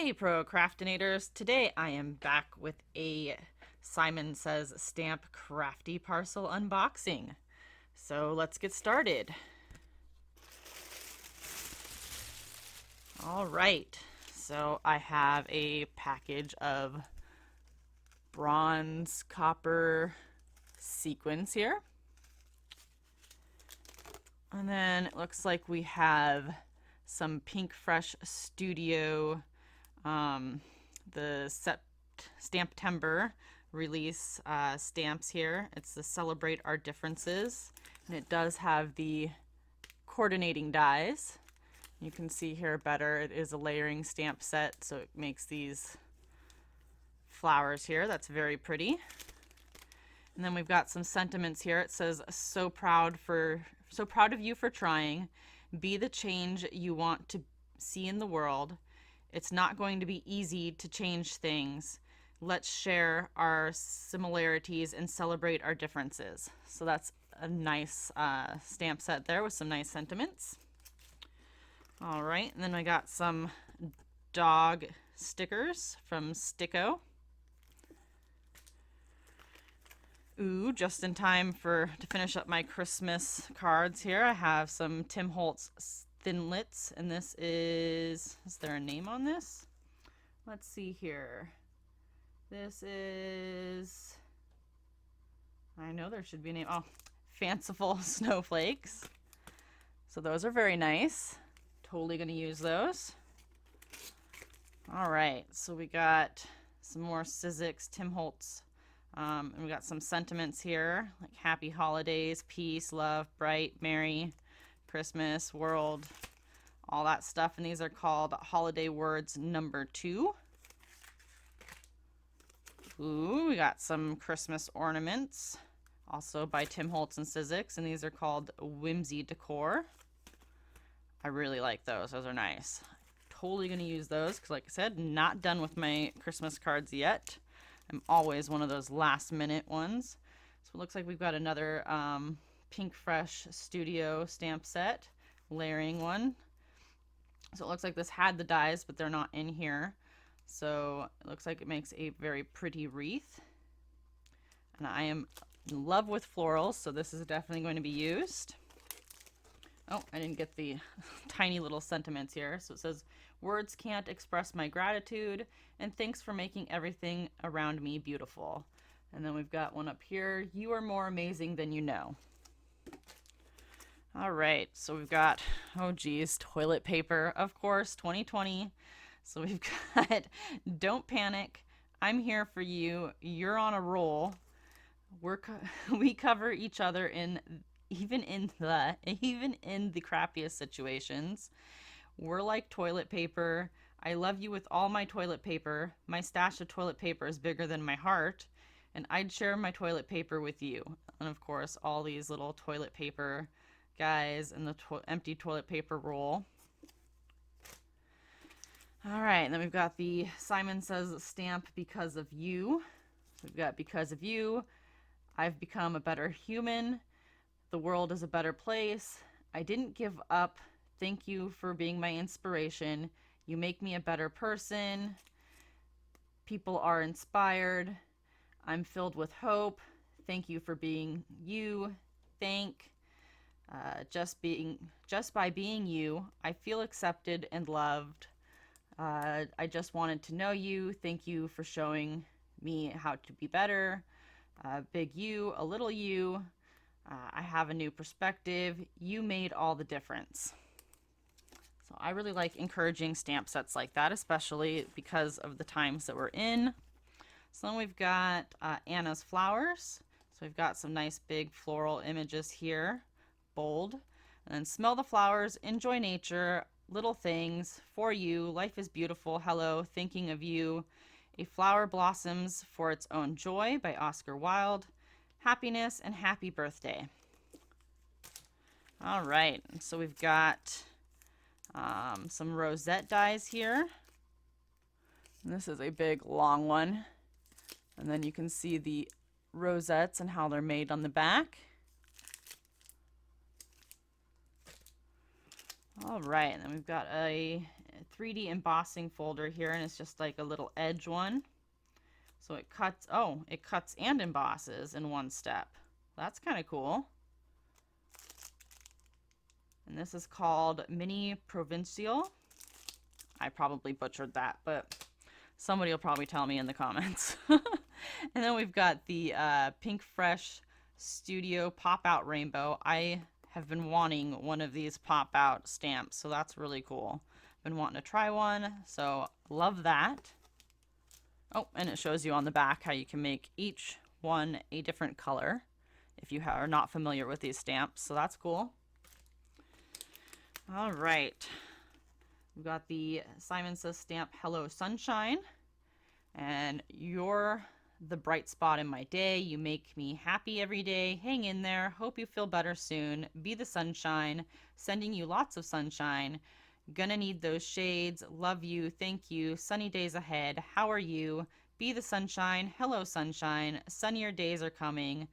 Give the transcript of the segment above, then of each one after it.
Hey Procrastinators, today I am back with a Simon Says Stamp Crafty Parcel unboxing. So let's get started. Alright, so I have a package of bronze copper sequins here. And then it looks like we have some Pink Fresh Studio the Stamptember release stamps here. It's the Celebrate Our Differences, and it does have the coordinating dies. You can see here better, it is a layering stamp set, so it makes these flowers here. That's very pretty. And then we've got some sentiments here. It says, so proud of you for trying. Be the change you want to see in the world. It's not going to be easy to change things. Let's share our similarities and celebrate our differences. So that's a nice stamp set there with some nice sentiments. All right, and then I got some dog stickers from Sticko. Ooh, just in time to finish up my Christmas cards here. I have some Tim Holtz Thinlits, and this is there a name on this? Let's see here. This is, I know there should be a name. Oh, Fanciful Snowflakes. So those are very nice. Totally going to use those. All right, so we got some more Sizzix Tim Holtz. And we got some sentiments here, like happy holidays, peace, love, bright, merry, Christmas, world, all that stuff. And these are called Holiday Words number 2. Ooh, we got some Christmas ornaments, also by Tim Holtz and Sizzix, and these are called Whimsy Decor. I really like those. Those are nice. Totally going to use those because, like I said, not done with my Christmas cards yet. I'm always one of those last minute ones. So it looks like we've got another Pink Fresh Studio stamp set, layering one. So it looks like this had the dies, but they're not in here. So it looks like it makes a very pretty wreath. And I am in love with florals, so this is definitely going to be used. Oh, I didn't get the tiny little sentiments here. So it says, words can't express my gratitude, and thanks for making everything around me beautiful. And then we've got one up here, you are more amazing than you know. All right, so we've got, oh geez, toilet paper, of course, 2020. So we've got, don't panic, I'm here for you, you're on a roll. We cover each other even in the crappiest situations. We're like toilet paper. I love you with all my toilet paper. My stash of toilet paper is bigger than my heart, and I'd share my toilet paper with you. And of course, all these little toilet paper guys and the empty toilet paper roll. All right, and then we've got the Simon Says stamp because of you. We've got because of you, I've become a better human. The world is a better place. I didn't give up. Thank you for being my inspiration. You make me a better person. People are inspired. I'm filled with hope. Thank you for being you. Just by being you, I feel accepted and loved. I just wanted to know you. Thank you for showing me how to be better. Big you, a little you. I have a new perspective. You made all the difference. So I really like encouraging stamp sets like that, especially because of the times that we're in. So then we've got Anna's Flowers. So we've got some nice big floral images here, bold. And then smell the flowers, enjoy nature, little things, for you, life is beautiful, hello, thinking of you. A flower blossoms for its own joy by Oscar Wilde. Happiness and happy birthday. All right, so we've got some rosette dies here. And this is a big long one. And then you can see the rosettes and how they're made on the back. All right, and then we've got 3D embossing folder here, and it's just like a little edge one. So it cuts, oh, it cuts and embosses in one step. That's kind of cool. And this is called Mini Provincial. I probably butchered that, but somebody will probably tell me in the comments. And then we've got the Pink Fresh Studio Pop-Out Rainbow. I have been wanting one of these pop-out stamps, so that's really cool. Been wanting to try one, so love that. Oh, and it shows you on the back how you can make each one a different color if you are not familiar with these stamps, so that's cool. All right, we've got the Simon Says stamp Hello Sunshine, and you're the bright spot in my day. You make me happy every day. Hang in there. Hope you feel better soon. Be the sunshine. Sending you lots of sunshine. Gonna need those shades. Love you. Thank you. Sunny days ahead. How are you? Be the sunshine. Hello sunshine. Sunnier days are coming.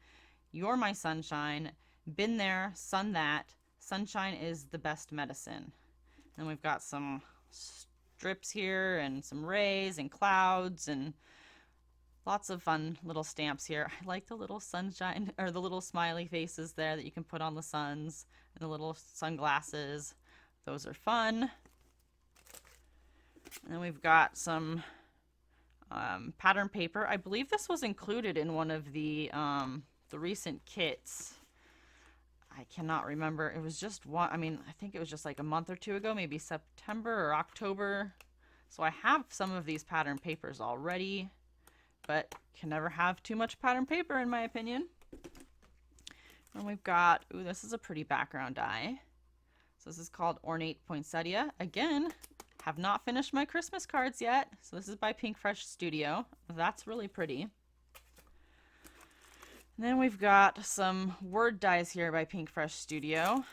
You're my sunshine. Been there, sun that. Sunshine is the best medicine. And we've got some strips here and some rays and clouds and lots of fun little stamps here. I like the little sunshine, or the little smiley faces there that you can put on the suns, and the little sunglasses. Those are fun. And then we've got some pattern paper. I believe this was included in one of the recent kits. I cannot remember. It was just one, I mean, I think it was just like a month or two ago, maybe September or October. So I have some of these pattern papers already, but can never have too much pattern paper in my opinion. And we've got, ooh, this is a pretty background die. So this is called Ornate Poinsettia. Again, have not finished my Christmas cards yet. So this is by Pink Fresh Studio. That's really pretty. And then we've got some word dies here by Pink Fresh Studio.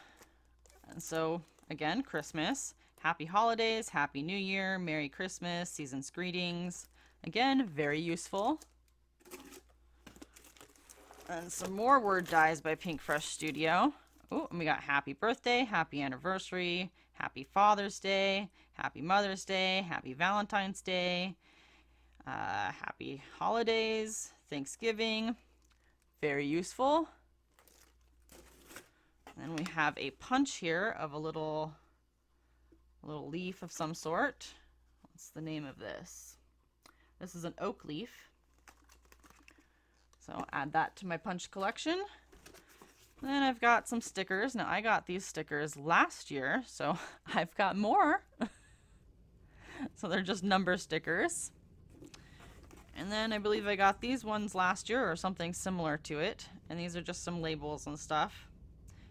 And so again, Christmas. Happy holidays, Happy New Year, Merry Christmas, season's greetings. Again, very useful. And some more word dies by Pink Fresh Studio. Oh, and we got Happy Birthday, Happy Anniversary, Happy Father's Day, Happy Mother's Day, Happy Valentine's Day, Happy Holidays, Thanksgiving. Very useful. And then we have a punch here of a little leaf of some sort. What's the name of this? This is an oak leaf. So I'll add that to my punch collection. Then I've got some stickers. Now I got these stickers last year, so I've got more. So they're just number stickers. And then I believe I got these ones last year or something similar to it. And these are just some labels and stuff.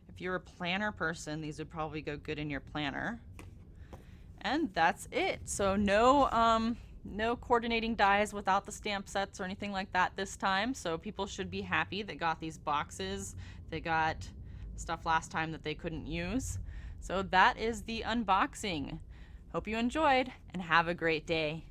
If you're a planner person, these would probably go good in your planner. And that's it. So no coordinating dies without the stamp sets or anything like that this time. So people should be happy that got these boxes. They got stuff last time that they couldn't use. So that is the unboxing. Hope you enjoyed and have a great day.